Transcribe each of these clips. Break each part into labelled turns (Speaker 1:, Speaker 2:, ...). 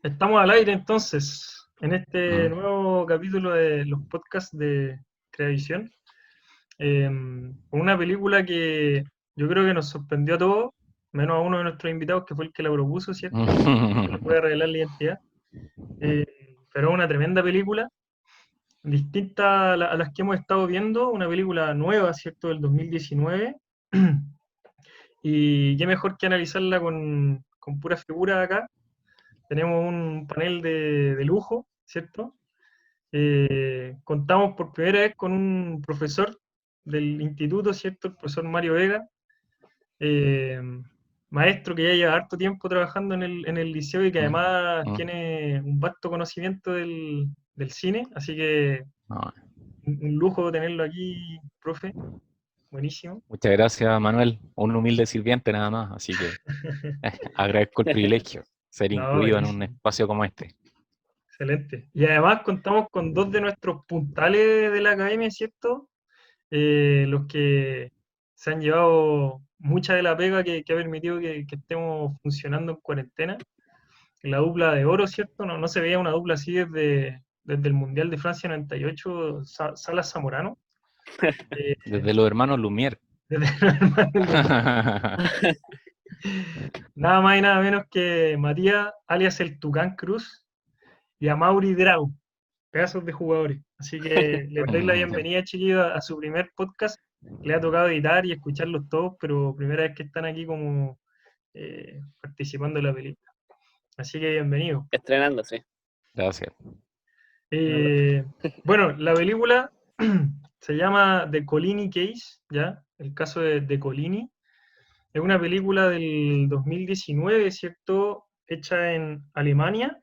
Speaker 1: Estamos al aire entonces, en este
Speaker 2: Mm.
Speaker 1: nuevo capítulo de los podcasts de Creavisión, con una película que yo creo que nos sorprendió a todos, menos a uno de nuestros invitados que fue el que la propuso, ¿cierto? No se le puede revelar la identidad, eh, pero una tremenda película, distinta a las que hemos estado viendo, una película nueva, ¿cierto? Del 2019, y qué mejor que analizarla con puras figuras acá. Tenemos un panel de lujo, ¿cierto? Contamos por primera vez con un profesor del instituto, ¿cierto? El profesor Mario Vega, eh, maestro que ya lleva harto tiempo trabajando en el liceo y que
Speaker 2: Mm.
Speaker 1: además
Speaker 2: Mm.
Speaker 1: tiene un vasto conocimiento del cine, así que
Speaker 2: No,
Speaker 1: un lujo tenerlo aquí, profe, buenísimo.
Speaker 2: muchas gracias, Manuel. Un humilde sirviente nada más, así que agradezco el privilegio ser
Speaker 1: No,
Speaker 2: incluido en un
Speaker 1: buenísimo,
Speaker 2: espacio como este.
Speaker 1: excelente. Y además contamos con dos de nuestros puntales de la academia, ¿cierto? Los que se han llevado mucha de la pega que ha permitido que estemos funcionando en cuarentena. La dupla de oro, ¿cierto? No, no se veía una dupla así desde el Mundial de Francia 98, Salas Zamorano. Eh,
Speaker 2: Desde los hermanos Lumière.
Speaker 1: desde los hermanos Lumière. Nada más y nada menos que Matías, alias el Tucán Cruz, y a Mauri Drau, pedazos de jugadores. Así que les doy la
Speaker 2: Mm.
Speaker 1: bienvenida, chiquillos, a su primer podcast. Le ha tocado editar y escucharlos todos, pero primera vez que están aquí como participando en la película. Así que bienvenidos.
Speaker 3: Estrenándose.
Speaker 2: Gracias.
Speaker 1: Eh, bueno, la película se llama The Collini Case, ¿ya? El caso de Collini. Es una película del 2019, ¿cierto? Hecha en Alemania,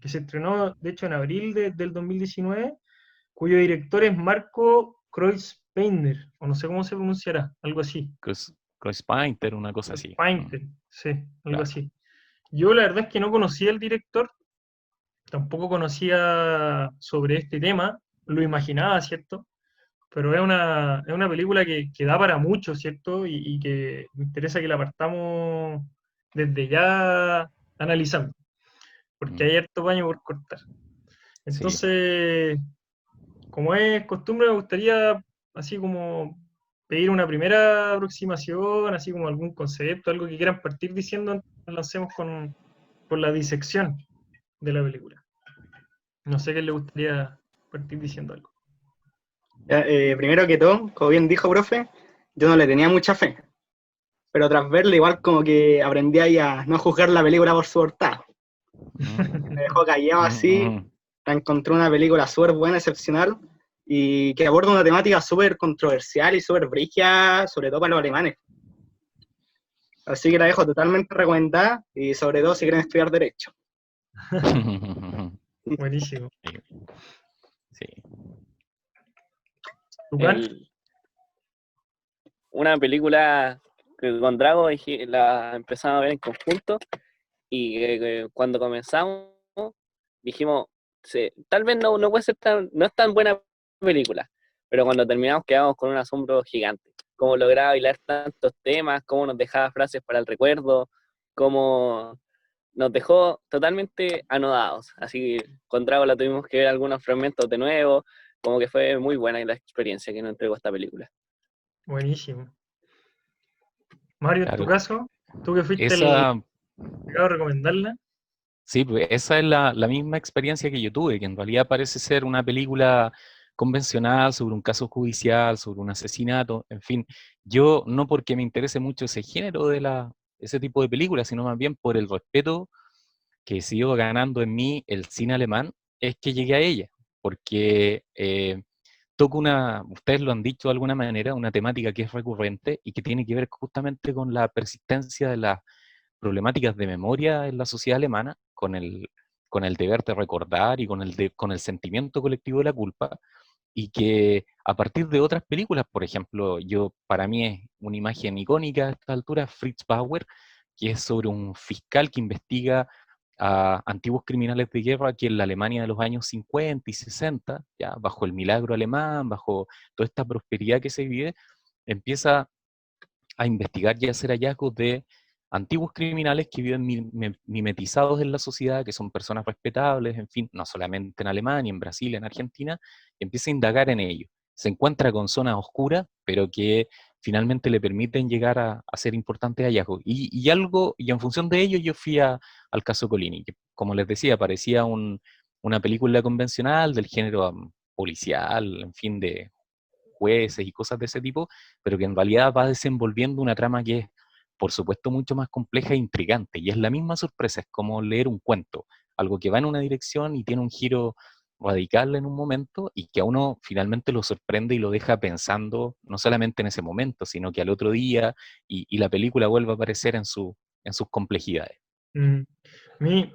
Speaker 1: que se estrenó, de hecho, en abril del 2019, cuyo director es Marco Kreuzpaintner, o no sé cómo se pronunciará, algo así.
Speaker 2: Cross Painter, una cosa así.
Speaker 1: Kreuzpaintner, sí, algo
Speaker 2: Claro.
Speaker 1: así. Yo la verdad es que no conocía al director, tampoco conocía sobre este tema, lo imaginaba, ¿cierto? Pero es una película que da para mucho, ¿cierto? Y que me interesa que la partamos desde ya analizando, porque
Speaker 2: Mm.
Speaker 1: hay harto paño por cortar.
Speaker 2: Sí.
Speaker 1: Entonces, como es costumbre, me gustaría así como pedir una primera aproximación, así como algún concepto, algo que quieran partir diciendo antes que nos lancemos con la disección de la película. No sé qué le gustaría partir diciendo algo.
Speaker 4: Ya, primero que todo, como bien dijo, profe, yo no le tenía mucha fe, pero tras verla igual como que aprendí ahí a no juzgar la película por su portada. Me
Speaker 2: Mm.
Speaker 4: dejó callado así,
Speaker 2: Mm.
Speaker 4: la encontré una película súper buena, excepcional, y que aborda una temática súper controversial y súper brígida, sobre todo para los alemanes. Así que la dejo totalmente recomendada, y sobre todo si quieren estudiar Derecho.
Speaker 2: Mm.
Speaker 1: Buenísimo.
Speaker 2: Sí.
Speaker 1: Tucán,
Speaker 3: El, una película que con Drago la empezamos a ver en conjunto y cuando comenzamos dijimos, tal vez no puede ser no es tan buena película, pero cuando terminamos quedamos con un asombro gigante. Cómo lograba bailar tantos temas, cómo nos dejaba frases para el recuerdo, cómo nos dejó totalmente anodados. Así que con Drago la tuvimos que ver algunos fragmentos de nuevo, como que fue muy buena la experiencia que nos entregó esta película.
Speaker 1: buenísimo. Mario, en tu
Speaker 2: Claro.
Speaker 1: caso, tú que fuiste el
Speaker 2: Esa,
Speaker 1: encargado de recomendarla.
Speaker 2: sí, pues esa es la misma experiencia que yo tuve, que en realidad parece ser una película convencional sobre un caso judicial, sobre un asesinato, en fin. Yo no porque me interese mucho ese género ese tipo de películas, sino más bien por el respeto que siguió ganando en mí el cine alemán, es que llegué a ella, porque toca ustedes lo han dicho de alguna manera, una temática que es recurrente y que tiene que ver justamente con la persistencia de las problemáticas de memoria en la sociedad alemana, con el deber de recordar y con el sentimiento colectivo de la culpa, y que a partir de otras películas, por ejemplo, para mí es una imagen icónica a esta altura, Fritz Bauer, que es sobre un fiscal que investiga a antiguos criminales de guerra que en la Alemania de los años 50 y 60, ya bajo el milagro alemán, bajo toda esta prosperidad que se vive, empieza a investigar y a hacer hallazgos de antiguos criminales que viven mimetizados en la sociedad, que son personas respetables, en fin, no solamente en Alemania, en Brasil, en Argentina, y empieza a indagar en ello. Se encuentra con zonas oscuras, pero que finalmente le permiten llegar a hacer importantes hallazgos. Y en función de ello yo fui al caso Colini, que como les decía, parecía una película convencional del género policial, en fin, de jueces y cosas de ese tipo, pero que en realidad va desenvolviendo una trama que es, por supuesto, mucho más compleja e intrigante. Y es la misma sorpresa, es como leer un cuento, algo que va en una dirección y tiene un giro radical en un momento y que a uno finalmente lo sorprende y lo deja pensando, no solamente en ese momento, sino que al otro día y la película vuelve a aparecer en sus complejidades.
Speaker 1: Mm. A mí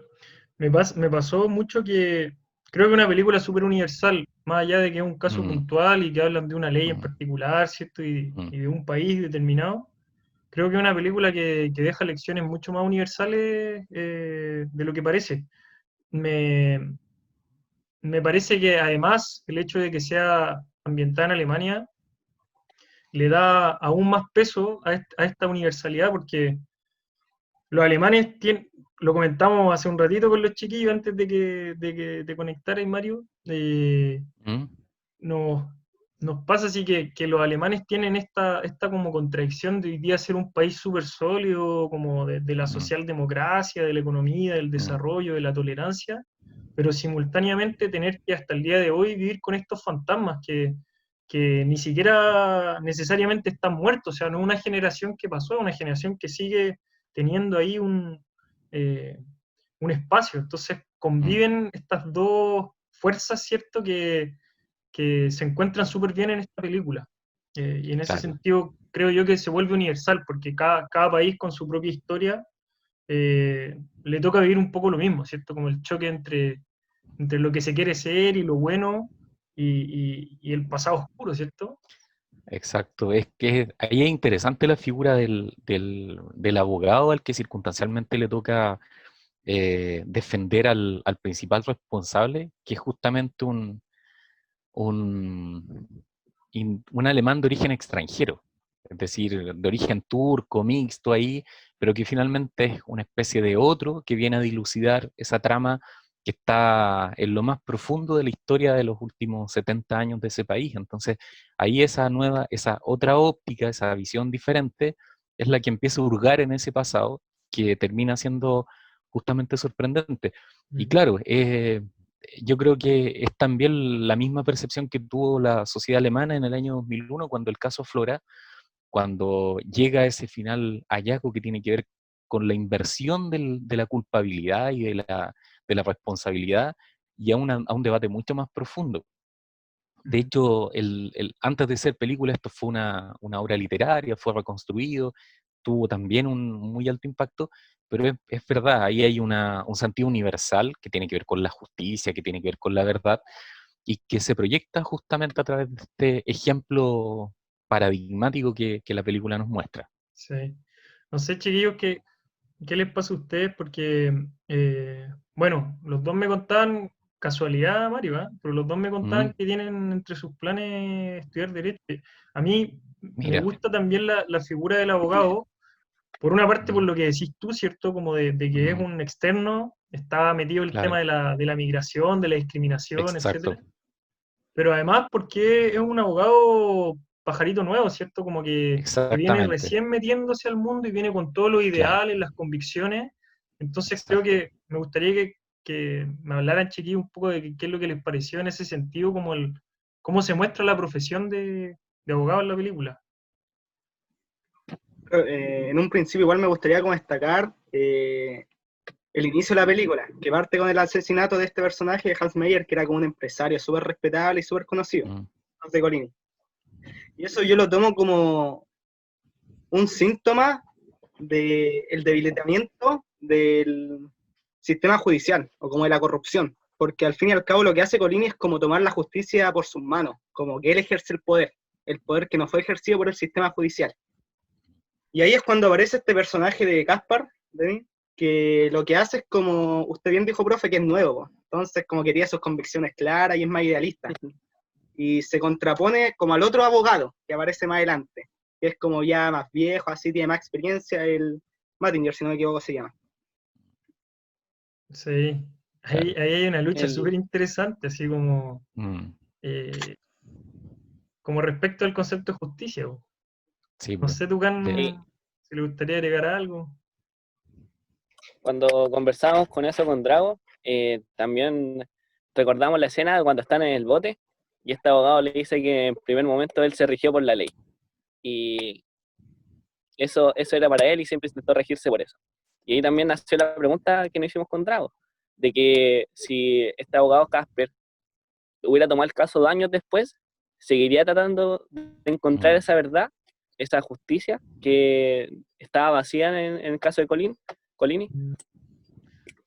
Speaker 1: me pasó mucho que creo que una película súper universal, más allá de que es un caso
Speaker 2: Mm,
Speaker 1: puntual y que hablan de una ley en
Speaker 2: mm,
Speaker 1: particular, ¿cierto?
Speaker 2: mm,
Speaker 1: Y de un país determinado, creo que es una película que deja lecciones mucho más universales de lo que parece. Me, me parece que además el hecho de que sea ambientada en Alemania le da aún más peso a esta universalidad porque los alemanes tienen, lo comentamos hace un ratito con los chiquillos antes de que te conectaras, Mario,
Speaker 2: mm,
Speaker 1: nos, nos pasa así que los alemanes tienen esta como contradicción de hoy día ser un país súper sólido, como de la
Speaker 2: mm,
Speaker 1: socialdemocracia, de la economía, del
Speaker 2: mm,
Speaker 1: desarrollo, de la tolerancia, pero simultáneamente tener que hasta el día de hoy vivir con estos fantasmas que ni siquiera necesariamente están muertos, o sea, no es una generación que pasó, es una generación que sigue teniendo ahí eh, un espacio. Entonces
Speaker 2: mm,
Speaker 1: conviven estas dos fuerzas, ¿cierto? Que se encuentran súper bien en esta película. Y en ese
Speaker 2: claro.
Speaker 1: sentido creo yo que se vuelve universal, porque cada país con su propia historia le toca vivir un poco lo mismo, ¿cierto? Como el choque entre lo que se quiere ser y lo bueno y el pasado oscuro, ¿cierto?
Speaker 2: Exacto, es que ahí es interesante la figura del abogado al que circunstancialmente le toca defender al principal responsable, que es justamente un alemán de origen extranjero, es decir, de origen turco, mixto ahí, pero que finalmente es una especie de otro que viene a dilucidar esa trama que está en lo más profundo de la historia de los últimos 70 años de ese país. Entonces, ahí esa otra óptica, esa visión diferente, es la que empieza a hurgar en ese pasado, que termina siendo justamente sorprendente. Y
Speaker 1: Mm.
Speaker 2: claro, yo creo que es también la misma percepción que tuvo la sociedad alemana en el año 2001, cuando el caso Flora, cuando llega ese final hallazgo que tiene que ver con la inversión de la culpabilidad y de la responsabilidad y a un debate mucho más profundo. De
Speaker 1: Mm.
Speaker 2: hecho, antes de ser película, esto fue una obra literaria, fue reconstruido, tuvo también un muy alto impacto, pero es verdad, ahí hay un sentido universal que tiene que ver con la justicia, que tiene que ver con la verdad, y que se proyecta justamente a través de este ejemplo paradigmático que la película nos muestra.
Speaker 1: Sí. No sé, chiquillos, ¿qué les pasa a ustedes? Porque, bueno, los dos me contaban, casualidad, Mario, ¿ah? Pero los dos me contaban
Speaker 2: Mm,
Speaker 1: que tienen entre sus planes estudiar Derecho. A mí me
Speaker 2: mira,
Speaker 1: gusta también la figura del abogado, por una parte por
Speaker 2: mm,
Speaker 1: lo que decís tú, ¿cierto? Como de que es
Speaker 2: mm,
Speaker 1: un externo, está metido el tema
Speaker 2: claro,
Speaker 1: de la migración, de la discriminación, etcétera.
Speaker 2: exacto,
Speaker 1: Pero además porque es un abogado pajarito nuevo, ¿cierto? Como que viene
Speaker 2: exactamente,
Speaker 1: recién metiéndose al mundo y viene con todos los
Speaker 2: claro,
Speaker 1: ideales, las convicciones. Entonces creo
Speaker 2: exacto.
Speaker 1: que me gustaría que me hablaran, chiquillos, un poco de qué es lo que les pareció en ese sentido, como cómo se muestra la profesión de abogado en la película.
Speaker 4: En un principio igual me gustaría como destacar el inicio de la película, que parte con el asesinato de este personaje de Hans Meyer, que era como un empresario súper respetable y súper conocido,
Speaker 2: Mm,
Speaker 4: Hans de Colini. Y eso yo lo tomo como un síntoma del debilitamiento del sistema judicial o como de la corrupción, porque al fin y al cabo lo que hace Colini es como tomar la justicia por sus manos, como que él ejerce el poder que no fue ejercido por el sistema judicial. Y ahí es cuando aparece este personaje de Caspar, ¿sí? Que lo que hace es como, usted bien dijo, profe, que es nuevo, entonces como quería sus convicciones claras y es más idealista. Y se contrapone como al otro abogado que aparece más adelante, que es como ya más viejo, así tiene más experiencia, el Mattinger, si no me equivoco, se llama.
Speaker 1: Sí.
Speaker 2: Claro.
Speaker 1: Ahí hay una lucha
Speaker 3: El-
Speaker 1: súper interesante, así como,
Speaker 2: Mm,
Speaker 1: como respecto al concepto de justicia. Po.
Speaker 2: sí,
Speaker 1: No
Speaker 2: pues.
Speaker 1: sé,
Speaker 3: Sí,
Speaker 1: Tucán, si le gustaría agregar algo.
Speaker 3: cuando conversamos con eso con Drago, también recordamos la escena de cuando están en el bote y este abogado le dice que en primer momento él se rigió por la ley. Y eso era para él y siempre intentó regirse por eso. Y ahí también nació la pregunta que nos hicimos con Drago, de que si este abogado Casper hubiera tomado el caso 2 años después, seguiría tratando de encontrar
Speaker 2: Mm,
Speaker 3: esa verdad, esa justicia que estaba vacía en el caso de Colini.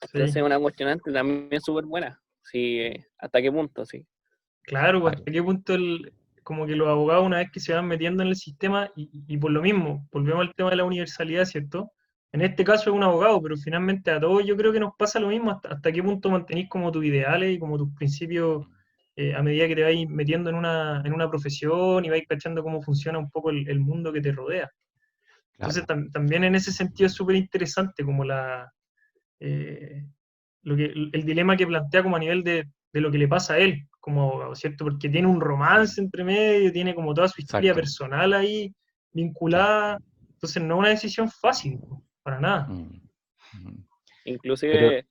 Speaker 3: Entonces
Speaker 1: Sí,
Speaker 3: es una cuestionante también súper buena. Sí, ¿hasta qué punto? Sí.
Speaker 1: claro, pues
Speaker 2: claro,
Speaker 1: hasta qué punto como que los abogados una vez que se van metiendo en el sistema y por lo mismo, volvemos al tema de la universalidad, ¿cierto? En este caso es un abogado, pero finalmente a todos yo creo que nos pasa lo mismo, hasta qué punto mantenís como tus ideales y como tus principios a medida que te vais metiendo en una profesión y vais cachando cómo funciona un poco el mundo que te rodea. Entonces
Speaker 2: claro.
Speaker 1: también en ese sentido es súper interesante como eh, el dilema que plantea como a nivel de lo que le pasa a él como abogado, ¿cierto? Porque tiene un
Speaker 2: Mm,
Speaker 1: romance entre medio, tiene como toda su historia
Speaker 2: exacto.
Speaker 1: personal ahí
Speaker 2: Claro.
Speaker 1: vinculada, entonces no es una decisión fácil, para nada.
Speaker 2: Mm, mm. Pero,
Speaker 3: Inclusive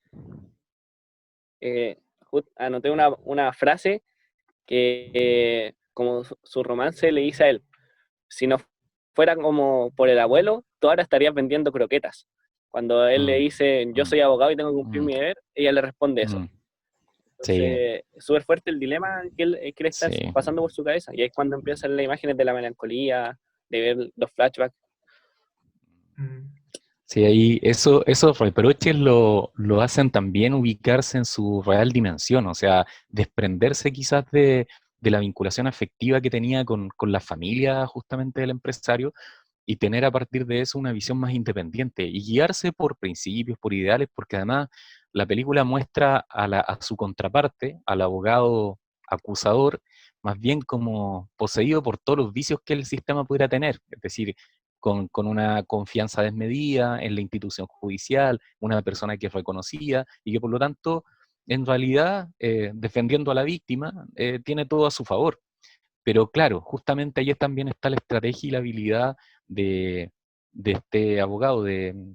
Speaker 3: anoté una frase que como su romance le dice a él, si no fuera como por el abuelo, tú ahora estarías vendiendo croquetas. Cuando él le
Speaker 2: mm,
Speaker 3: dice, yo
Speaker 2: mm,
Speaker 3: soy abogado y tengo que cumplir
Speaker 2: mm,
Speaker 3: mi deber, ella le responde eso.
Speaker 2: mm. Sí,
Speaker 3: Entonces, es súper fuerte el dilema que le está
Speaker 2: sí.
Speaker 3: pasando por su cabeza. Y ahí es cuando empiezan las imágenes de la melancolía, de ver los flashbacks.
Speaker 1: Mm,
Speaker 2: Sí, ahí esos reproches lo hacen también ubicarse en su real dimensión, o sea, desprenderse quizás de la vinculación afectiva que tenía con la familia justamente del empresario y tener a partir de eso una visión más independiente y guiarse por principios, por ideales, porque además la película muestra a su contraparte, al abogado acusador, más bien como poseído por todos los vicios que el sistema pudiera tener, es decir, con una confianza desmedida en la institución judicial, una persona que es reconocida y que por lo tanto, en realidad, defendiendo a la víctima, tiene todo a su favor. Pero claro, justamente ahí también está la estrategia y la habilidad de, de este abogado, de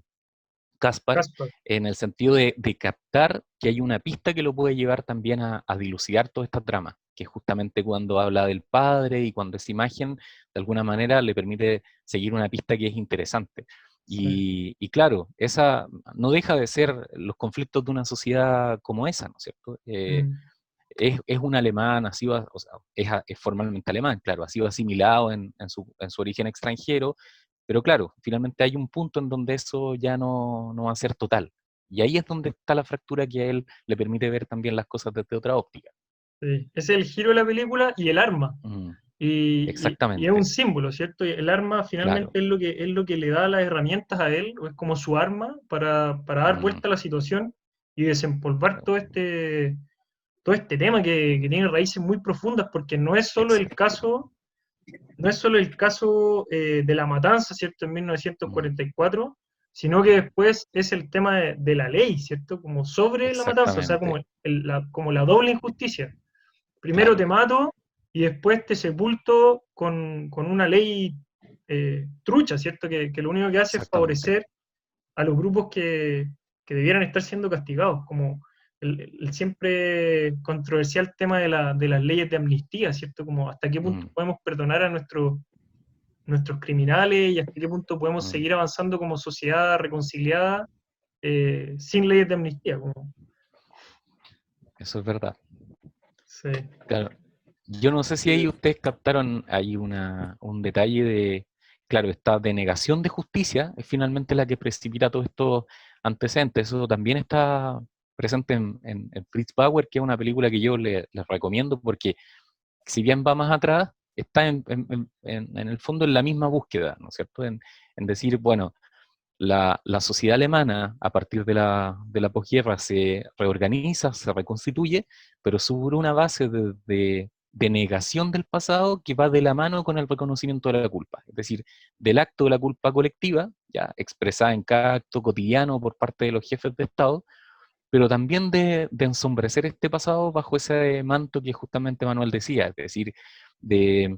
Speaker 2: Caspar,
Speaker 1: Gaspar,
Speaker 2: en el sentido de captar que hay una pista que lo puede llevar también a dilucidar toda esta trama, que es justamente cuando habla del padre y cuando esa imagen de alguna manera le permite seguir una pista que es interesante.
Speaker 1: sí.
Speaker 2: Y claro, esa no deja de ser los conflictos de una sociedad como esa, ¿no es cierto?
Speaker 1: Mm,
Speaker 2: Es un alemán, ha sido, o sea, es formalmente alemán, claro, ha sido asimilado en su origen extranjero, pero claro, finalmente hay un punto en donde eso ya no va a ser total. Y ahí es donde está la fractura que a él le permite ver también las cosas desde otra óptica.
Speaker 1: sí. Ese es el giro de la película y el arma.
Speaker 2: Mm,
Speaker 1: Y es un
Speaker 2: exactamente,
Speaker 1: símbolo, ¿cierto? Y el arma finalmente
Speaker 2: claro.
Speaker 1: es lo que le da las herramientas a él, o es como su arma para dar
Speaker 2: Mm,
Speaker 1: vuelta a la situación y desempolvar todo este tema que tiene raíces muy profundas, porque
Speaker 2: exacto.
Speaker 1: no es solo el caso de la matanza, ¿cierto? En
Speaker 2: Mm,
Speaker 1: 1944, sino que
Speaker 2: mm,
Speaker 1: después es el tema de la ley, ¿cierto? Como sobre la matanza, o sea, como,
Speaker 2: exactamente,
Speaker 1: como la doble injusticia. Primero te
Speaker 2: claro.
Speaker 1: mato y después te sepulto con una ley trucha, ¿cierto? Que lo único que hace es
Speaker 2: Exactamente.
Speaker 1: favorecer a los grupos que debieran estar siendo castigados, como el siempre controversial tema de las leyes de amnistía, ¿cierto? Como hasta qué punto
Speaker 2: Mm,
Speaker 1: podemos perdonar a nuestros criminales y hasta qué punto podemos
Speaker 2: mm,
Speaker 1: seguir avanzando como sociedad reconciliada sin leyes de amnistía. Como,
Speaker 2: eso es verdad.
Speaker 1: sí.
Speaker 2: Claro. Yo no sé si ahí
Speaker 3: El-
Speaker 2: ustedes captaron ahí un detalle de, claro, esta denegación de justicia es finalmente la que precipita todos estos antecedentes. Eso también está presente en Fritz Bauer, que es una película que yo les recomiendo porque si bien va más atrás, está en el fondo en la misma búsqueda, ¿no es cierto? En decir, bueno, la sociedad alemana a partir de la posguerra se reorganiza, se reconstituye, pero sobre una base de negación del pasado que va de la mano con el reconocimiento de la culpa. Es decir, del acto de la culpa colectiva, ya expresada en cada acto cotidiano por parte de los jefes de Estado, pero también de ensombrecer este pasado bajo ese manto que justamente Manuel decía, es decir, de,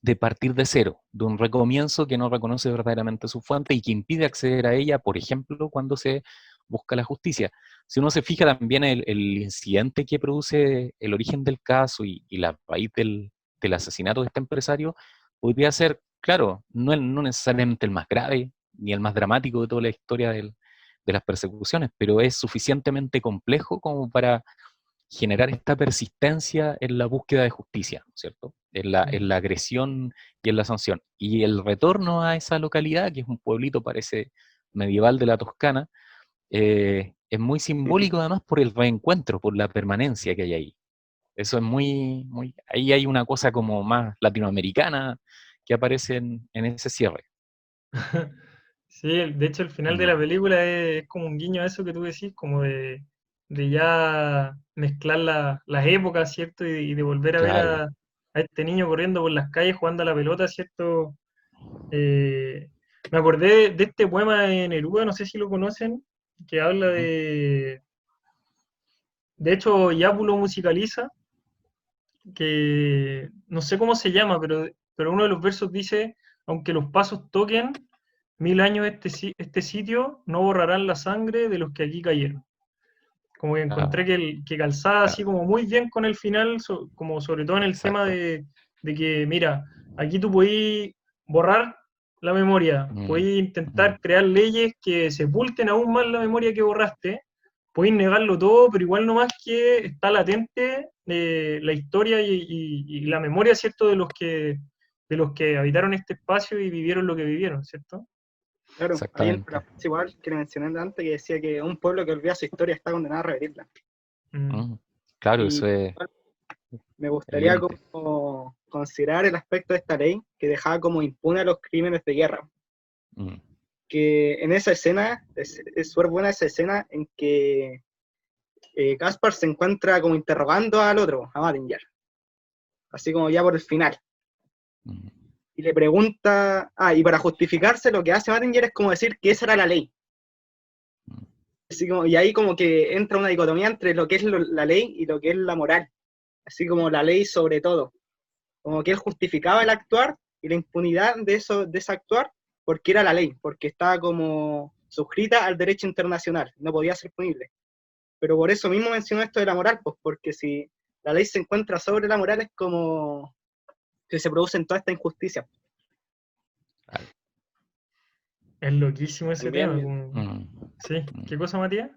Speaker 2: de partir de cero, de un recomienzo que no reconoce verdaderamente su fuente y que impide acceder a ella, por ejemplo, cuando se busca la justicia. Si uno se fija también el incidente que produce el origen del caso y la raíz del asesinato de este empresario, podría ser, claro, no necesariamente el más grave ni el más dramático de toda la historia de las persecuciones, pero es suficientemente complejo como para generar esta persistencia en la búsqueda de justicia, ¿cierto? En la agresión y en la sanción. Y el retorno a esa localidad, que es un pueblito, parece medieval de la Toscana, es muy simbólico además por el reencuentro, por la permanencia que hay ahí. Eso es ahí hay una cosa como más latinoamericana que aparece en ese cierre.
Speaker 1: Sí, de hecho el final de la película es como un guiño a eso que tú decís, como de ya mezclar las épocas, ¿cierto? Y de volver a ver
Speaker 2: Claro.
Speaker 1: a este niño corriendo por las calles jugando a la pelota, ¿cierto? Me acordé de este poema de Neruda, no sé si lo conocen, que habla de hecho, Yapu lo musicaliza, que no sé cómo se llama, pero uno de los versos dice, aunque los pasos toquen 1000 años este sitio, no borrarán la sangre de los que aquí cayeron. Como que encontré que calzaba así como muy bien con el final, como sobre todo en el tema
Speaker 2: Exacto.
Speaker 1: de que, mira, aquí tú podís borrar la memoria, podís intentar crear leyes que sepulten aún más la memoria que borraste, podéis negarlo todo, pero igual nomás que está latente la historia y la memoria, ¿cierto?, de los que habitaron este espacio y vivieron lo que vivieron, ¿cierto?
Speaker 4: Claro, hay una
Speaker 2: Exactamente.
Speaker 4: frase igual que le mencioné antes que decía que un pueblo que olvida su historia está condenado a repetirla.
Speaker 2: Claro,
Speaker 4: Y
Speaker 2: eso es
Speaker 4: me gustaría
Speaker 2: evidente.
Speaker 4: como considerar el aspecto de esta ley que dejaba como impune a los crímenes de guerra. Que en esa escena, es súper buena esa escena en que Caspar se encuentra como interrogando al otro, a Mattinger, así como ya por el final. Y le pregunta, y para justificarse lo que hace Mattinger es como decir que esa era la ley. Así como, y ahí como que entra una dicotomía entre lo que es la ley y lo que es la moral. Así como la ley sobre todo. Como que él justificaba el actuar y la impunidad de ese actuar porque era la ley, porque estaba como suscrita al derecho internacional, no podía ser punible. Pero por eso mismo menciono esto de la moral, pues porque si la ley se encuentra sobre la moral es como que se producen toda esta injusticia.
Speaker 1: Es loquísimo ese tema.
Speaker 3: También
Speaker 1: Sí, ¿qué cosa, Matías?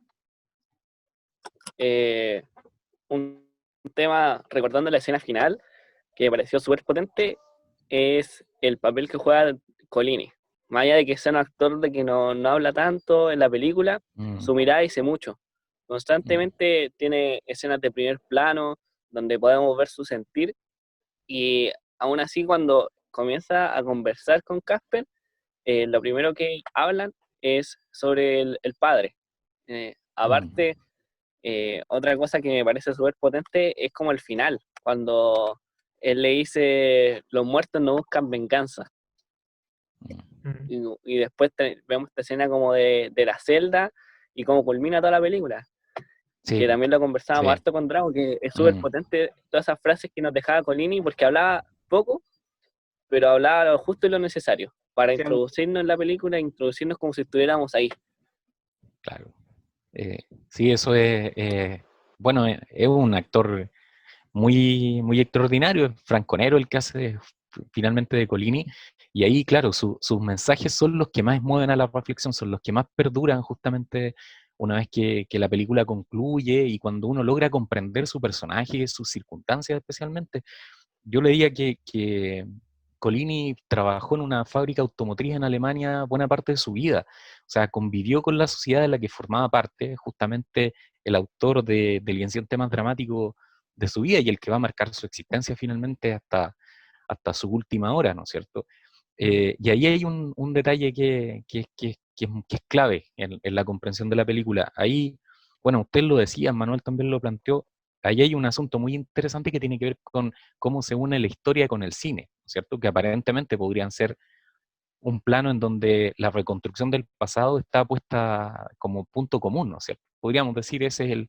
Speaker 3: un tema, recordando la escena final, que me pareció súper potente, es el papel que juega Colini. Más allá de que sea un actor de que no habla tanto en la película, su mirada dice mucho. Constantemente tiene escenas de primer plano donde podemos ver su sentir y aún así cuando comienza a conversar con Casper, lo primero que hablan es sobre el padre. Aparte, otra cosa que me parece súper potente es como el final, cuando él le dice, los muertos no buscan venganza. Y después vemos esta escena como de la celda y cómo culmina toda la película.
Speaker 2: Sí,
Speaker 3: Que también lo conversábamos
Speaker 2: sí.
Speaker 3: harto con Drago, que es súper potente todas esas frases que nos dejaba Colini, porque hablaba poco, pero hablaba lo justo y lo necesario, para
Speaker 4: Sí,
Speaker 3: introducirnos en la película, introducirnos como si estuviéramos ahí.
Speaker 2: Claro. Sí, eso bueno, es un actor muy, muy extraordinario, es Franco Nero el que hace finalmente de Colini, y ahí, claro, sus mensajes son los que más mueven a la reflexión, son los que más perduran justamente una vez que la película concluye y cuando uno logra comprender su personaje, sus circunstancias especialmente. Yo leía que Colini trabajó en una fábrica automotriz en Alemania buena parte de su vida, o sea, convivió con la sociedad de la que formaba parte, justamente el autor del y en temas dramáticos de su vida y el que va a marcar su existencia finalmente hasta su última hora, ¿no es cierto? Y ahí hay un detalle que es clave en la comprensión de la película. Ahí, bueno, usted lo decía, Manuel también lo planteó, ahí hay un asunto muy interesante que tiene que ver con cómo se une la historia con el cine, ¿cierto? Que aparentemente podrían ser un plano en donde la reconstrucción del pasado está puesta como punto común, ¿no es cierto? Podríamos decir esa es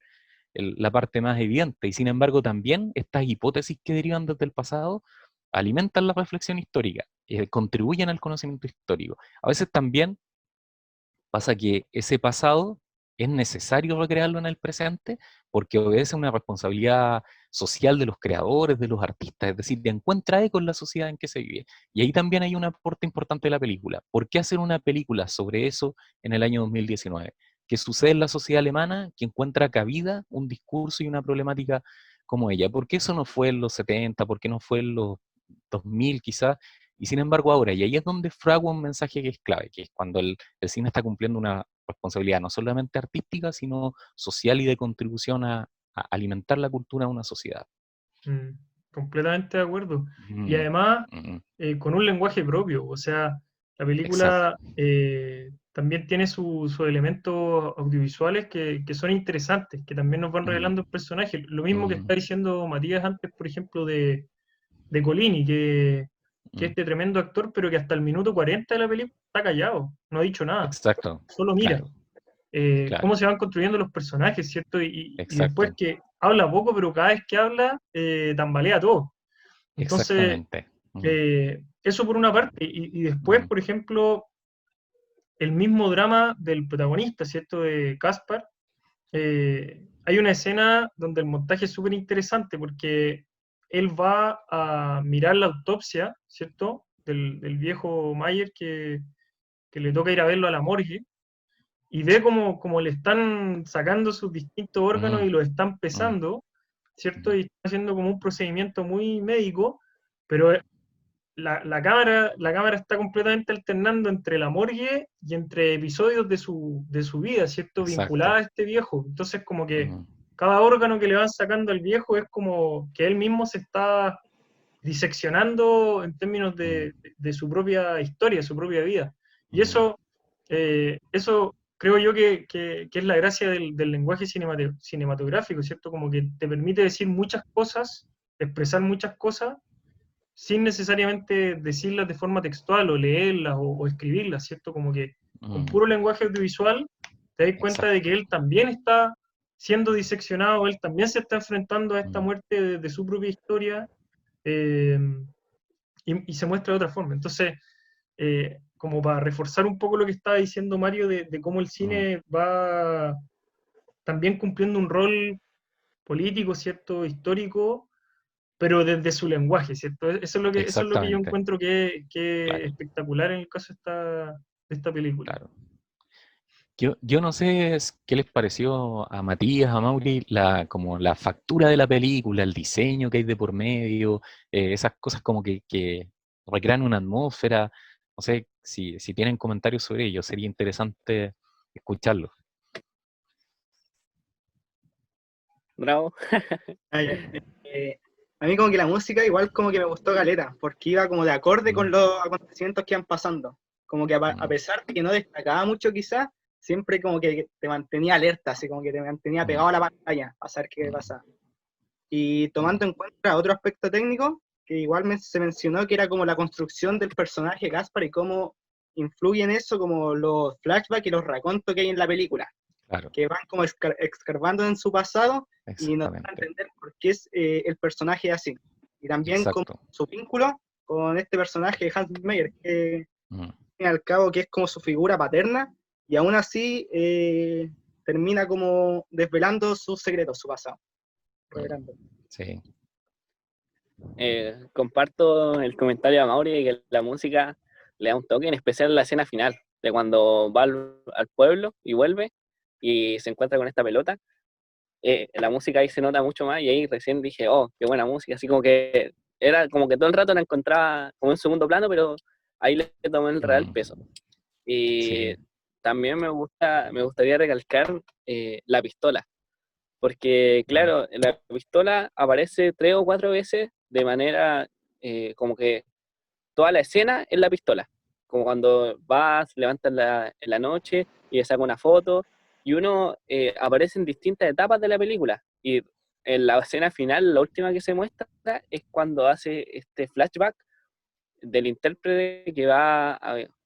Speaker 2: la parte más evidente, y sin embargo también estas hipótesis que derivan desde el pasado alimentan la reflexión histórica, contribuyen al conocimiento histórico. A veces también pasa que ese pasado es necesario recrearlo en el presente porque obedece a una responsabilidad social de los creadores, de los artistas, es decir, encuentra eco en la sociedad en que se vive. Y ahí también hay un aporte importante de la película. ¿Por qué hacer una película sobre eso en el año 2019? ¿Qué sucede en la sociedad alemana que encuentra cabida un discurso y una problemática como ella? ¿Por qué eso no fue en los 70? ¿Por qué no fue en los 2000 quizás? Y sin embargo ahora, y ahí es donde fragua un mensaje que es clave, que es cuando el cine está cumpliendo una responsabilidad no solamente artística, sino social y de contribución a alimentar la cultura de una sociedad.
Speaker 1: Mm, completamente de acuerdo. Y
Speaker 2: Mm,
Speaker 1: además,
Speaker 2: mm,
Speaker 1: con un lenguaje propio. O sea, la
Speaker 2: exacto.
Speaker 1: película también tiene sus elementos audiovisuales que son interesantes, que también nos van
Speaker 2: Mm,
Speaker 1: revelando el personaje. Lo mismo que
Speaker 2: mm,
Speaker 1: está diciendo Matías antes, por ejemplo, de Colini, que es
Speaker 2: mm,
Speaker 1: este tremendo actor, pero que hasta el minuto 40 de la película está callado, no ha dicho nada,
Speaker 2: exacto.
Speaker 1: solo mira.
Speaker 2: Claro,
Speaker 1: Cómo
Speaker 2: claro.
Speaker 1: se van construyendo los personajes, ¿cierto? Y después
Speaker 2: Exacto.
Speaker 1: que habla poco, pero cada vez que habla, tambalea todo. Entonces,
Speaker 2: Exactamente. Mm,
Speaker 1: eso por una parte. Y después,
Speaker 2: mm,
Speaker 1: por ejemplo, el mismo drama del protagonista, ¿cierto? De Caspar. Hay una escena donde el montaje es súper interesante porque él va a mirar la autopsia, ¿cierto? Del viejo Mayer que le toca ir a verlo a la morgue y ve como le están sacando sus distintos órganos
Speaker 2: mm,
Speaker 1: y los están
Speaker 2: mm,
Speaker 1: pesando, ¿cierto?
Speaker 2: mm.
Speaker 1: Y están haciendo como un procedimiento muy médico, pero la cámara está completamente alternando entre la morgue y entre episodios de su vida, ¿cierto? Vinculada
Speaker 2: Exacto.
Speaker 1: a este viejo. Entonces, como que
Speaker 2: Mm,
Speaker 1: cada órgano que le van sacando al viejo es como que él mismo se está diseccionando en términos
Speaker 2: mm,
Speaker 1: de su propia historia, su propia vida. Y
Speaker 2: mm,
Speaker 1: eso creo yo que es la gracia del lenguaje cinematográfico, ¿cierto? Como que te permite decir muchas cosas, expresar muchas cosas, sin necesariamente decirlas de forma textual o leerlas o escribirlas, ¿cierto? Como que con
Speaker 2: mm.
Speaker 1: puro lenguaje audiovisual te das cuenta de que
Speaker 2: Exacto.
Speaker 1: él también está siendo diseccionado, él también se está enfrentando a esta
Speaker 2: Mm,
Speaker 1: muerte de su propia historia, eh, y se muestra de otra forma. Entonces, como para reforzar un poco lo que estaba diciendo Mario de cómo el
Speaker 2: mm.
Speaker 1: cine va también cumpliendo un rol político, ¿cierto? Histórico, pero desde su lenguaje, ¿cierto? Eso es lo que yo
Speaker 2: Exactamente.
Speaker 1: encuentro que es
Speaker 2: Claro,
Speaker 1: espectacular en el caso de esta película.
Speaker 2: claro. Yo no sé qué les pareció a Matías, a Mauri, como la factura de la película, el diseño que hay de por medio, esas cosas como que recrean una atmósfera. No sé si tienen comentarios sobre ello, sería interesante escucharlos.
Speaker 3: Bravo.
Speaker 4: Ah, ya. Eh, a mí como que la música igual como que me gustó caleta, porque iba como de acorde con
Speaker 2: Mm,
Speaker 4: los acontecimientos que iban pasando. Como que a
Speaker 2: mm,
Speaker 4: pesar de que no destacaba mucho quizás, siempre como que te mantenía alerta, así como que te mantenía
Speaker 2: mm,
Speaker 4: pegado a la pantalla para saber qué
Speaker 2: mm,
Speaker 4: pasaba. Y
Speaker 2: mm,
Speaker 4: tomando en cuenta otro aspecto técnico, que igual se mencionó que era como la construcción del personaje Gaspar y cómo influye en eso como los flashbacks y los racontos que hay en la película,
Speaker 2: claro,
Speaker 4: que van como escarbando en su pasado y nos dan a
Speaker 2: exactamente,
Speaker 4: entender por qué es el personaje así. Y también como
Speaker 2: exacto.
Speaker 4: su vínculo con este personaje Hans Meyer, que
Speaker 2: Mm,
Speaker 4: al fin y al cabo que es como su figura paterna, y aún así termina como desvelando sus secretos, su pasado,
Speaker 2: mm,
Speaker 4: revelando.
Speaker 2: sí,
Speaker 3: Comparto el comentario de Mauri de que la música le da un toque, en especial en la escena final, de cuando va al pueblo y vuelve y se encuentra con esta pelota. La música ahí se nota mucho más y ahí recién dije, oh, qué buena música, así como que era como que todo el rato la encontraba como en segundo plano, pero ahí le tomé el real
Speaker 2: mm,
Speaker 3: peso. Y
Speaker 2: sí,
Speaker 3: también me gustaría recalcar la pistola, porque
Speaker 2: mm,
Speaker 3: claro, la pistola aparece 3 o 4 veces de manera como que toda la escena es la pistola, como cuando vas, levantas en la noche y le saca una foto, y uno aparece en distintas etapas de la película, y en la escena final, la última que se muestra, es cuando hace este flashback del intérprete que va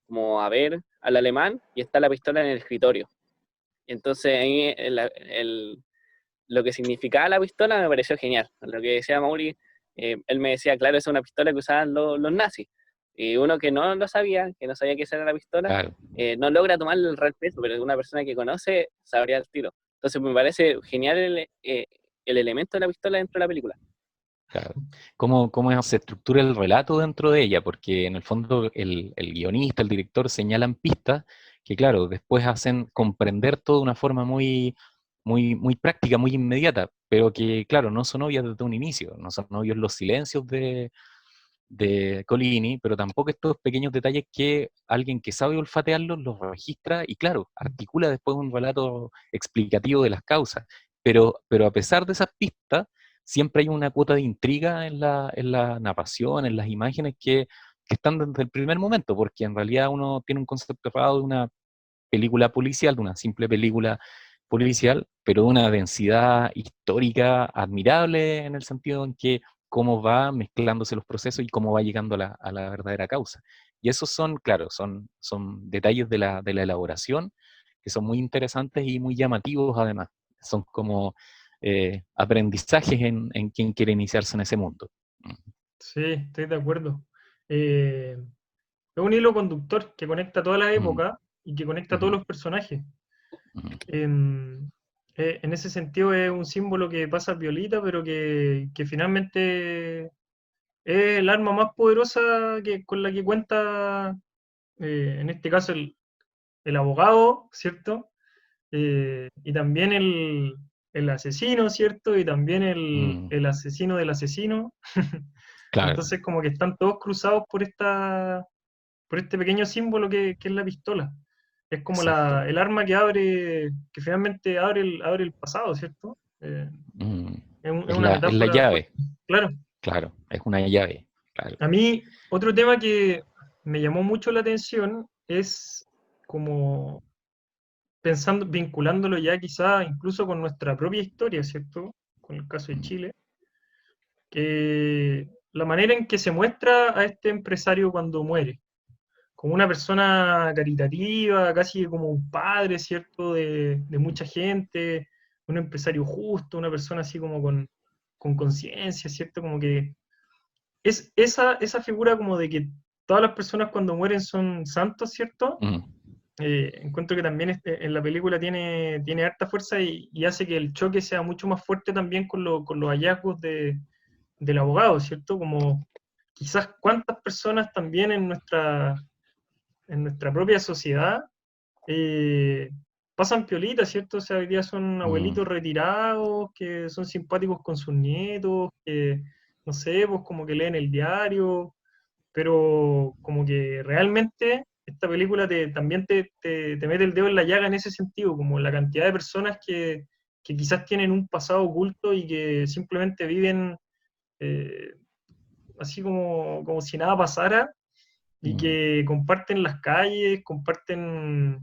Speaker 3: como a ver al alemán y está la pistola en el escritorio. Entonces ahí lo que significaba la pistola me pareció genial. Lo que decía Mauri, él me decía, claro, esa es una pistola que usaban los nazis. Y uno que no lo sabía, que no sabía qué era la pistola,
Speaker 2: Claro,
Speaker 3: no logra tomarle el real peso, pero una persona que conoce sabría el tiro. Entonces me parece genial el elemento de la pistola dentro de la película.
Speaker 2: claro. ¿Cómo se estructura el relato dentro de ella? Porque en el fondo el guionista, el director señalan pistas que, claro, después hacen comprender todo de una forma muy práctica, muy inmediata, pero que, claro, no son obvias desde un inicio, no son obvios los silencios de Colini, pero tampoco estos pequeños detalles que alguien que sabe olfatearlos los registra y, claro, articula después un relato explicativo de las causas. Pero a pesar de esas pistas, siempre hay una cuota de intriga en la narración, en las imágenes que están desde el primer momento, porque en realidad uno tiene un concepto errado de una película policial, de una simple película policial, pero de una densidad histórica admirable en el sentido en que cómo va mezclándose los procesos y cómo va llegando a la verdadera causa. Y esos son, claro, son detalles de la elaboración que son muy interesantes y muy llamativos además. Son como aprendizajes en quien quiere iniciarse en ese mundo.
Speaker 1: Sí, estoy de acuerdo. Es un hilo conductor que conecta toda la
Speaker 2: Mm,
Speaker 1: época y que conecta a todos
Speaker 2: ujú,
Speaker 1: los personajes.
Speaker 2: ujú,
Speaker 1: En ese sentido es un símbolo que pasa violita, pero que finalmente es el arma más poderosa con la que cuenta, en este caso, el abogado, ¿cierto? Y también el asesino, ¿cierto? Y también
Speaker 2: mm,
Speaker 1: el asesino del asesino.
Speaker 2: claro,
Speaker 1: Entonces, como que están todos cruzados por este pequeño símbolo que es la pistola. Es como
Speaker 2: exacto.
Speaker 1: el arma que abre, que finalmente abre el pasado, ¿cierto?
Speaker 2: Mm,
Speaker 1: Es
Speaker 2: es
Speaker 1: una
Speaker 2: la
Speaker 1: metáfora fuerte.
Speaker 2: llave,
Speaker 1: Claro.
Speaker 2: claro, es una llave, claro.
Speaker 1: A mí, otro tema que me llamó mucho la atención es como pensando, vinculándolo ya quizá incluso con nuestra propia historia, ¿cierto? Con el caso de
Speaker 2: Mm,
Speaker 1: Chile, que la manera en que se muestra a este empresario cuando muere, como una persona caritativa, casi como un padre, ¿cierto? De mucha gente, un empresario justo, una persona así como con conciencia, ¿cierto? Como que es esa figura como de que todas las personas cuando mueren son santos, ¿cierto?
Speaker 2: mm,
Speaker 1: Encuentro que también en la película tiene harta fuerza y hace que el choque sea mucho más fuerte también con los hallazgos del abogado, ¿cierto? Como quizás cuántas personas también en nuestra propia sociedad eh, pasan piolitas, ¿cierto? O sea, hoy día son
Speaker 2: mm,
Speaker 1: abuelitos retirados, que son simpáticos con sus nietos, que, no sé, pues como que leen el diario, pero como que realmente esta película también te mete el dedo en la llaga en ese sentido, como la cantidad de personas que quizás tienen un pasado oculto y que simplemente viven eh, así como si nada pasara y
Speaker 2: mm.
Speaker 1: que comparten las calles, comparten,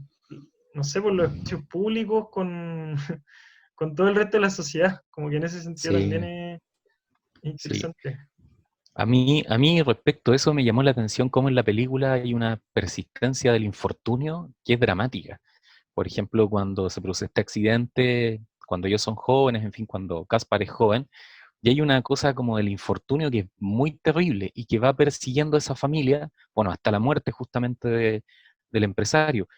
Speaker 1: no sé, por los espacios públicos con todo el resto de la sociedad, como que en ese sentido también
Speaker 2: Sí,
Speaker 1: es
Speaker 2: sí.
Speaker 1: interesante.
Speaker 2: A mí respecto a eso me llamó la atención cómo en la película hay una persistencia del infortunio que es dramática. Por ejemplo, cuando se produce este accidente, cuando ellos son jóvenes, en fin, cuando Caspar es joven, y hay una cosa como del infortunio que es muy terrible y que va persiguiendo a esa familia, bueno, hasta la muerte justamente del empresario.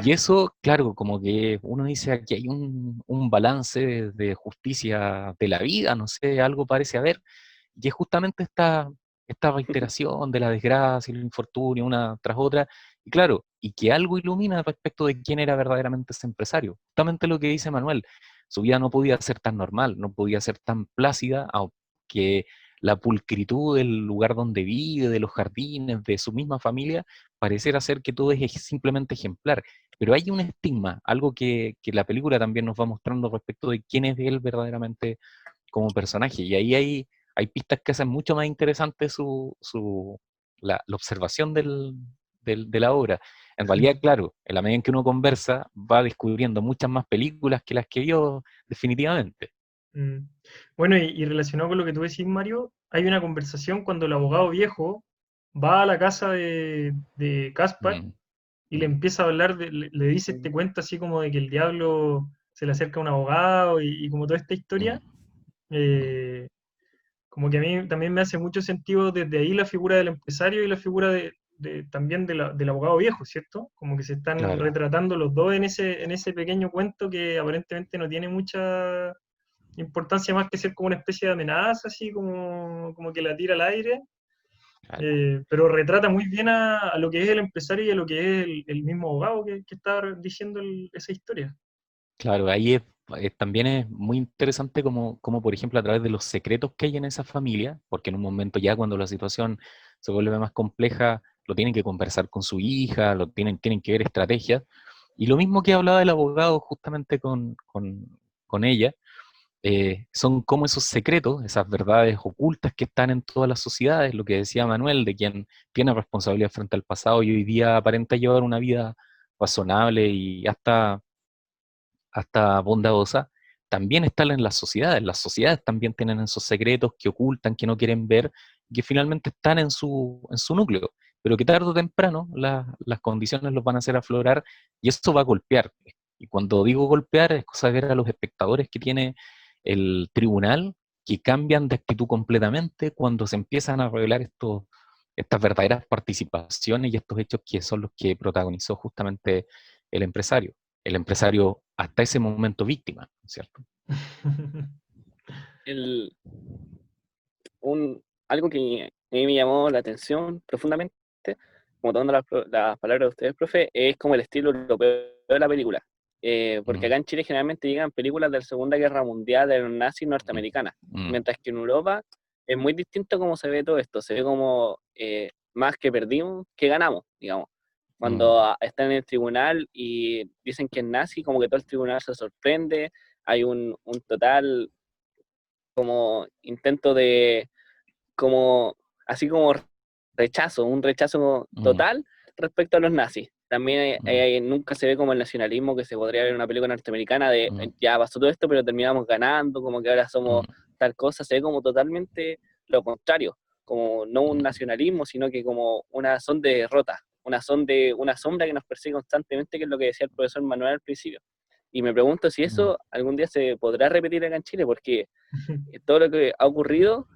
Speaker 2: Y eso, claro, como que uno dice aquí hay un balance de justicia de la vida, no sé, algo parece haber, y es justamente esta reiteración de la desgracia y el infortunio una tras otra, y claro, y que algo ilumina respecto de quién era verdaderamente ese empresario. Justamente lo que dice Manuel, su vida no podía ser tan normal, no podía ser tan plácida, aunque la pulcritud del lugar donde vive, de los jardines, de su misma familia, pareciera ser que todo es simplemente ejemplar. Pero hay un estigma, algo que la película también nos va mostrando respecto de quién es él verdaderamente como personaje. Y ahí hay pistas que hacen mucho más interesante la observación de la obra. En realidad, claro, en la medida en que uno conversa, va descubriendo muchas más películas que las que vio definitivamente.
Speaker 1: Mm. Bueno, y relacionado con lo que tú decís, Mario, hay una conversación cuando el abogado viejo va a la casa de Caspar
Speaker 2: Mm,
Speaker 1: y le
Speaker 2: mm,
Speaker 1: empieza a hablar, le dice este
Speaker 3: Mm.
Speaker 1: cuento así como de que el diablo se le acerca a un abogado y como toda esta
Speaker 2: mm,
Speaker 1: historia,
Speaker 2: mm.
Speaker 1: eh, como que a mí también me hace mucho sentido desde ahí la figura del empresario y la figura también del abogado viejo, ¿cierto? Como que se están
Speaker 2: Claro.
Speaker 1: retratando los dos en ese pequeño cuento que aparentemente no tiene mucha importancia más que ser como una especie de amenaza, así como que la tira al aire,
Speaker 2: Claro.
Speaker 1: pero retrata muy bien a lo que es el empresario y a lo que es el mismo abogado que está diciendo esa historia.
Speaker 2: Claro, ahí también es muy interesante como, por ejemplo, a través de los secretos que hay en esa familia, porque en un momento ya cuando la situación se vuelve más compleja, lo tienen que conversar con su hija, tienen que ver estrategias. Y lo mismo que hablaba el abogado justamente con ella, son como esos secretos, esas verdades ocultas que están en todas las sociedades, lo que decía Manuel, de quien tiene responsabilidad frente al pasado y hoy día aparenta llevar una vida razonable y hasta bondadosa, también están en las sociedades. Las sociedades también tienen esos secretos que ocultan, que no quieren ver, que finalmente están en su núcleo, pero que tarde o temprano las condiciones los van a hacer aflorar y eso va a golpear. Y cuando digo golpear, es cosa de ver a los espectadores que tiene el tribunal, que cambian de actitud completamente cuando se empiezan a revelar estas verdaderas participaciones y estos hechos que son los que protagonizó justamente el empresario. El empresario hasta ese momento víctima, ¿cierto?
Speaker 3: El, algo que a mí me llamó la atención profundamente, como tomando las palabras de ustedes, profe, es como el estilo europeo de la película. Porque
Speaker 2: Mm,
Speaker 3: acá en Chile generalmente llegan películas de la Segunda Guerra Mundial de los nazis
Speaker 2: mm,
Speaker 3: norteamericanas,
Speaker 2: mm,
Speaker 3: mientras que en Europa es muy distinto cómo se ve todo esto. Se ve como más que perdimos que ganamos, digamos. Cuando
Speaker 2: mm,
Speaker 3: están en el tribunal y dicen que es nazi, como que todo el tribunal se sorprende, hay un total como intento de como, así como rechazo, un rechazo
Speaker 2: mm,
Speaker 3: total respecto a los nazis. También
Speaker 2: mm,
Speaker 3: nunca se ve como el nacionalismo que se podría ver en una película norteamericana de
Speaker 2: mm,
Speaker 3: ya pasó todo esto, pero terminamos ganando, como que ahora somos
Speaker 2: mm,
Speaker 3: tal cosa, se ve como totalmente lo contrario, como no un
Speaker 2: mm,
Speaker 3: nacionalismo, sino que como una son de derrota, una sombra que nos persigue constantemente, que es lo que decía el profesor Manuel al principio. Y me pregunto si
Speaker 2: mm,
Speaker 3: eso algún día se podrá repetir acá en Chile, porque todo lo que ha ocurrido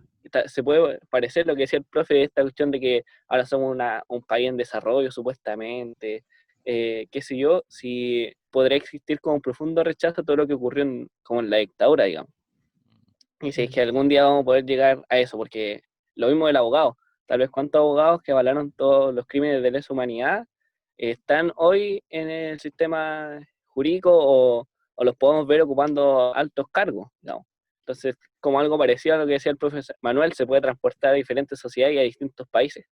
Speaker 3: se puede parecer lo que decía el profe de esta cuestión de que ahora somos un país en desarrollo supuestamente, qué sé yo, si podría existir como un profundo rechazo a todo lo que ocurrió como en la dictadura, digamos. Y si es que algún día vamos a poder llegar a eso, porque lo mismo del abogado, tal vez cuántos abogados que avalaron todos los crímenes de lesa humanidad están hoy en el sistema jurídico o los podemos ver ocupando altos cargos, digamos. Entonces, como algo parecido a lo que decía el profesor Manuel, se puede transportar a diferentes sociedades y a distintos países.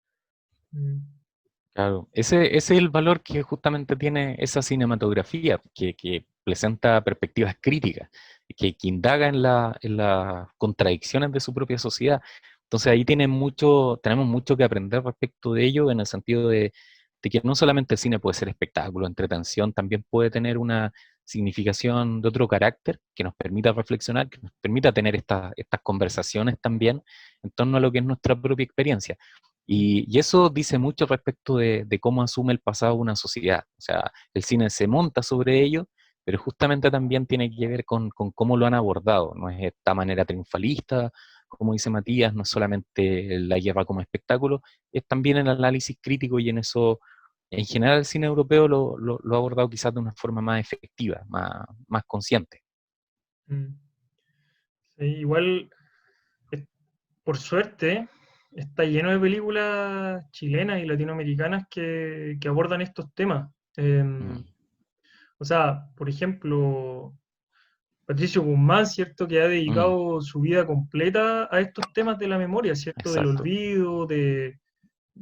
Speaker 2: Claro, ese es el valor que justamente tiene esa cinematografía, que presenta perspectivas críticas, que indaga en las contradicciones de su propia sociedad. Entonces ahí tenemos mucho que aprender respecto de ello, en el sentido de que no solamente el cine puede ser espectáculo, entretención, también puede tener una significación de otro carácter que nos permita reflexionar, que nos permita tener estas conversaciones también en torno a lo que es nuestra propia experiencia. Y eso dice mucho respecto de cómo asume el pasado una sociedad. O sea, el cine se monta sobre ello, pero justamente también tiene que ver con cómo lo han abordado. No es esta manera triunfalista, como dice Matías, no es solamente la guerra como espectáculo, es también el análisis crítico y en eso, en general, el cine europeo lo ha abordado quizás de una forma más efectiva, más consciente.
Speaker 1: Mm. Sí, igual, eh, por suerte, está lleno de películas chilenas y latinoamericanas que abordan estos temas.
Speaker 2: Mm,
Speaker 1: O sea, por ejemplo, Patricio Guzmán, ¿cierto? Que ha
Speaker 2: mm,
Speaker 1: dedicado su vida completa a estos temas de la memoria, ¿cierto? Del
Speaker 2: exacto.
Speaker 1: olvido,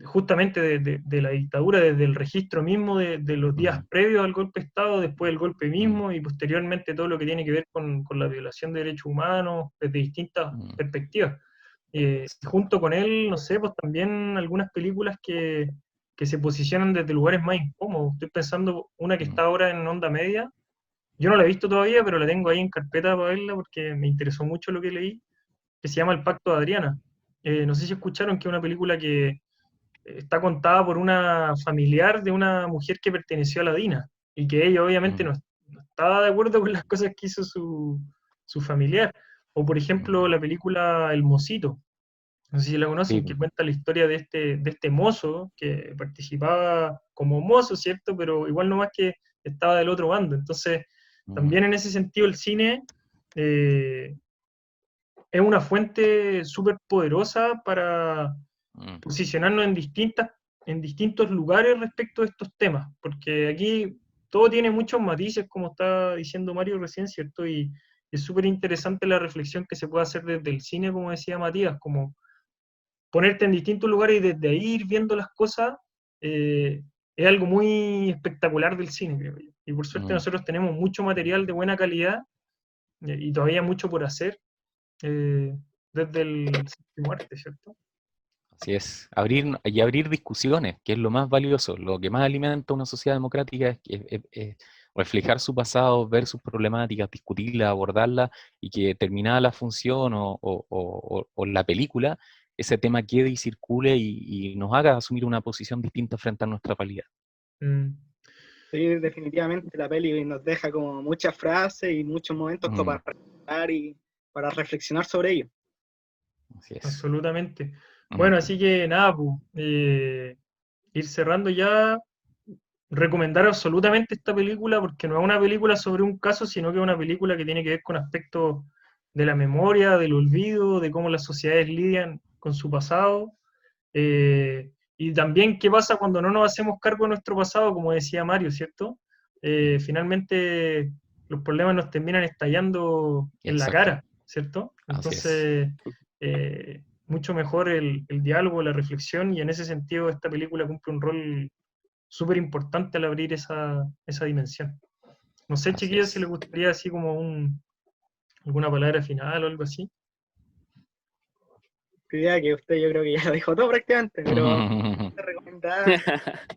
Speaker 1: justamente de la dictadura, desde el registro mismo de los días
Speaker 2: Mm,
Speaker 1: previos al golpe de Estado, después del golpe
Speaker 2: mm,
Speaker 1: mismo y posteriormente todo lo que tiene que ver con la violación de derechos humanos desde distintas
Speaker 2: mm,
Speaker 1: perspectivas. Junto con él, no sé, pues también algunas películas que se posicionan desde lugares más incómodos. Estoy pensando una que
Speaker 2: mm,
Speaker 1: está ahora en Onda Media, yo no la he visto todavía, pero la tengo ahí en carpeta para verla porque me interesó mucho lo que leí, que se llama El Pacto de Adriana. No sé si escucharon que es una película que está contada por una familiar de una mujer que perteneció a la DINA y que ella obviamente
Speaker 2: Mm,
Speaker 1: no estaba de acuerdo con las cosas que hizo su familiar. O por ejemplo
Speaker 2: mm.
Speaker 1: la película El Mocito, no sé si la
Speaker 2: Sí,
Speaker 1: conocen, que cuenta la historia de este mozo que participaba como mozo, ¿cierto? Pero igual nomás que estaba del otro bando. Entonces,
Speaker 2: mm,
Speaker 1: también en ese sentido el cine eh, es una fuente súper poderosa para
Speaker 2: mm,
Speaker 1: posicionarnos en distintos lugares respecto a estos temas, porque aquí todo tiene muchos matices, como está diciendo Mario recién, ¿cierto? Y es súper interesante la reflexión que se puede hacer desde el cine, como decía Matías, como ponerte en distintos lugares y desde ahí ir viendo las cosas, eh, es algo muy espectacular del cine, creo yo. Y por suerte
Speaker 2: mm.
Speaker 1: nosotros tenemos mucho material de buena calidad y todavía mucho por hacer eh, desde el séptimo arte, ¿cierto?
Speaker 2: Así es, abrir discusiones, que es lo más valioso, lo que más alimenta una sociedad democrática es reflejar su pasado, ver sus problemáticas, discutirlas, abordarlas, y que terminada la función o la película, ese tema quede y circule y nos haga asumir una posición distinta frente a nuestra realidad.
Speaker 1: Mm,
Speaker 4: Sí, definitivamente la peli nos deja como muchas frases y muchos momentos como
Speaker 2: Mm,
Speaker 4: para recordar y para reflexionar sobre ello.
Speaker 2: así es.
Speaker 1: absolutamente. Bueno,
Speaker 2: Mm,
Speaker 1: así que nada, pues, ir cerrando ya, recomendar absolutamente esta película porque no es una película sobre un caso, sino que es una película que tiene que ver con aspectos de la memoria, del olvido, de cómo las sociedades lidian con su pasado. Y también qué pasa cuando no nos hacemos cargo de nuestro pasado, como decía Mario, ¿cierto? Finalmente los problemas nos terminan estallando en la
Speaker 2: exacto,
Speaker 1: cara, ¿cierto?
Speaker 2: así es.
Speaker 1: Entonces, mucho mejor el diálogo, la reflexión, y en ese sentido esta película cumple un rol súper importante al abrir esa dimensión. No sé,
Speaker 2: Así
Speaker 1: chiquillos, si les
Speaker 2: es.
Speaker 1: gustaría así como alguna palabra final o algo así.
Speaker 4: Idea que usted yo creo que ya lo dijo todo prácticamente, pero recomendada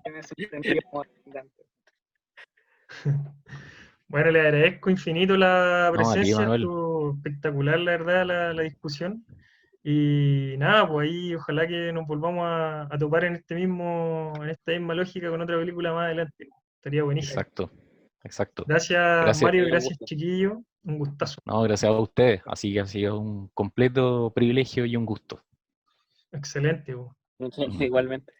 Speaker 4: que me sorprendió como recomendante.
Speaker 1: Bueno, le agradezco infinito la
Speaker 2: No, a ti,
Speaker 1: presencia,
Speaker 2: Manuel.
Speaker 1: estuvo espectacular, la verdad, la discusión. Y nada, pues ahí ojalá que nos volvamos a topar en esta misma lógica con otra película más adelante. Estaría buenísimo.
Speaker 2: Exacto, exacto.
Speaker 1: Gracias,
Speaker 2: Gracias.
Speaker 1: Mario,
Speaker 3: Sí, un
Speaker 1: gracias,
Speaker 3: gusto.
Speaker 1: chiquillo. Un gustazo.
Speaker 2: No, gracias a ustedes. Así que ha sido un completo privilegio y un gusto.
Speaker 1: Excelente. Po.
Speaker 2: Mm.
Speaker 3: Igualmente.